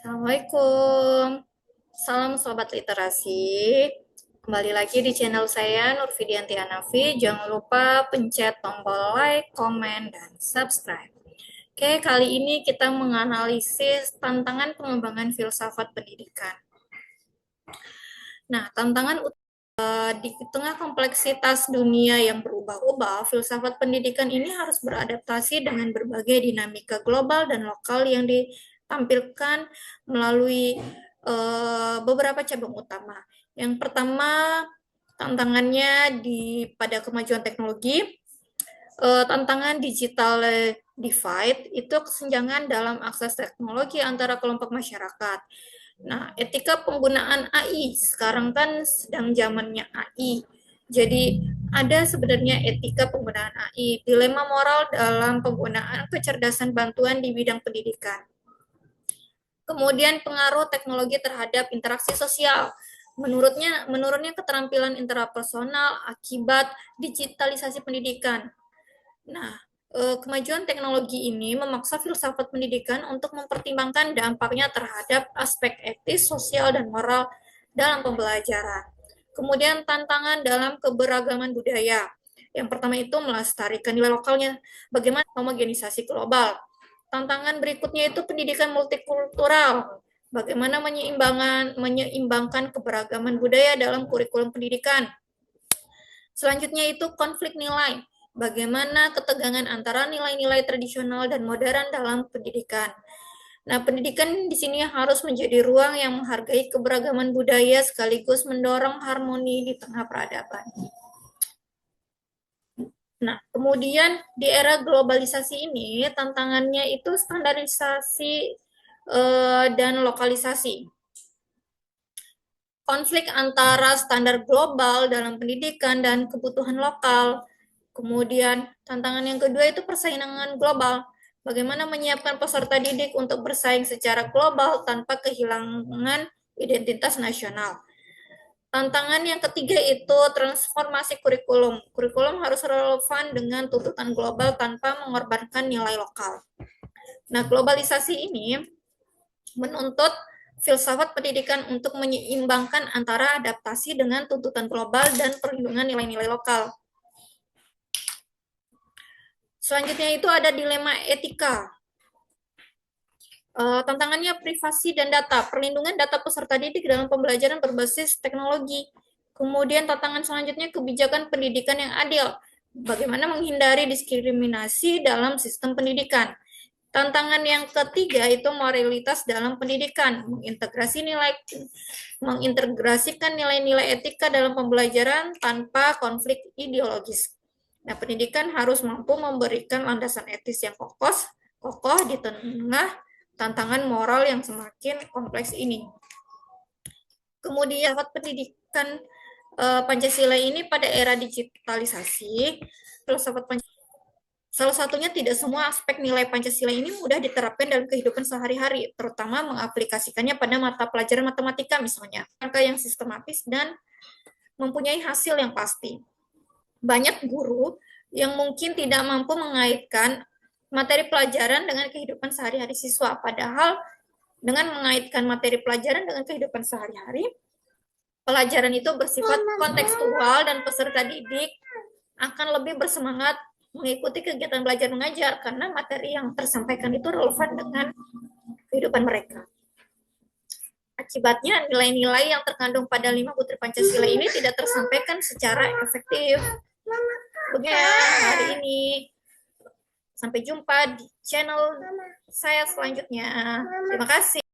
Assalamualaikum. Salam sobat literasi. Kembali lagi di channel saya Nurfidianti Hanafi. Jangan lupa pencet tombol like, komen, dan subscribe. Oke, kali ini kita menganalisis tantangan pengembangan filsafat pendidikan. Nah, tantangan di tengah kompleksitas dunia yang berubah-ubah, filsafat pendidikan ini harus beradaptasi dengan berbagai dinamika global dan lokal yang ditampilkan melalui beberapa cabang utama. Yang pertama, tantangannya pada kemajuan teknologi, tantangan digital divide itu kesenjangan dalam akses teknologi antara kelompok masyarakat. Nah, etika penggunaan AI sekarang kan sedang zamannya AI. Jadi ada sebenarnya etika penggunaan AI, dilema moral dalam penggunaan kecerdasan bantuan di bidang pendidikan. Kemudian pengaruh teknologi terhadap interaksi sosial. Menurunnya keterampilan intrapersonal akibat digitalisasi pendidikan. Nah, kemajuan teknologi ini memaksa filsafat pendidikan untuk mempertimbangkan dampaknya terhadap aspek etis, sosial, dan moral dalam pembelajaran. Kemudian tantangan dalam keberagaman budaya. Yang pertama itu melestarikan nilai lokalnya. Bagaimana homogenisasi global. Tantangan berikutnya itu pendidikan multikultural. Bagaimana menyeimbangkan keberagaman budaya dalam kurikulum pendidikan. Selanjutnya itu konflik nilai. Bagaimana ketegangan antara nilai-nilai tradisional dan modern dalam pendidikan. Nah, pendidikan di sini harus menjadi ruang yang menghargai keberagaman budaya sekaligus mendorong harmoni di tengah peradaban. Nah, kemudian di era globalisasi ini, tantangannya itu standarisasi dan lokalisasi. Konflik antara standar global dalam pendidikan dan kebutuhan lokal. Kemudian tantangan yang kedua itu persaingan global. Bagaimana menyiapkan peserta didik untuk bersaing secara global tanpa kehilangan identitas nasional. Tantangan yang ketiga itu transformasi kurikulum. Kurikulum harus relevan dengan tuntutan global tanpa mengorbankan nilai lokal. Nah, globalisasi ini menuntut filsafat pendidikan untuk menyeimbangkan antara adaptasi dengan tuntutan global dan perlindungan nilai-nilai lokal. Selanjutnya itu ada dilema etika. Tantangannya privasi dan data, perlindungan data peserta didik dalam pembelajaran berbasis teknologi. Kemudian tantangan selanjutnya kebijakan pendidikan yang adil. Bagaimana menghindari diskriminasi dalam sistem pendidikan. Tantangan yang ketiga itu moralitas dalam pendidikan, mengintegrasikan nilai-nilai etika dalam pembelajaran tanpa konflik ideologis. Nah, pendidikan harus mampu memberikan landasan etis yang kokoh di tengah tantangan moral yang semakin kompleks ini. Kemudian pendidikan Pancasila ini pada era digitalisasi, filsafat Pancasila salah satunya tidak semua aspek nilai Pancasila ini mudah diterapkan dalam kehidupan sehari-hari, terutama mengaplikasikannya pada mata pelajaran matematika misalnya, angka yang sistematis dan mempunyai hasil yang pasti. Banyak guru yang mungkin tidak mampu mengaitkan materi pelajaran dengan kehidupan sehari-hari siswa, padahal dengan mengaitkan materi pelajaran dengan kehidupan sehari-hari, pelajaran itu bersifat kontekstual dan peserta didik akan lebih bersemangat mengikuti kegiatan belajar mengajar karena materi yang tersampaikan itu relevan dengan kehidupan mereka. Akibatnya, nilai-nilai yang terkandung pada 5 butir Pancasila ini tidak tersampaikan secara efektif. Begitu hari ini. Sampai jumpa di channel saya selanjutnya. Terima kasih.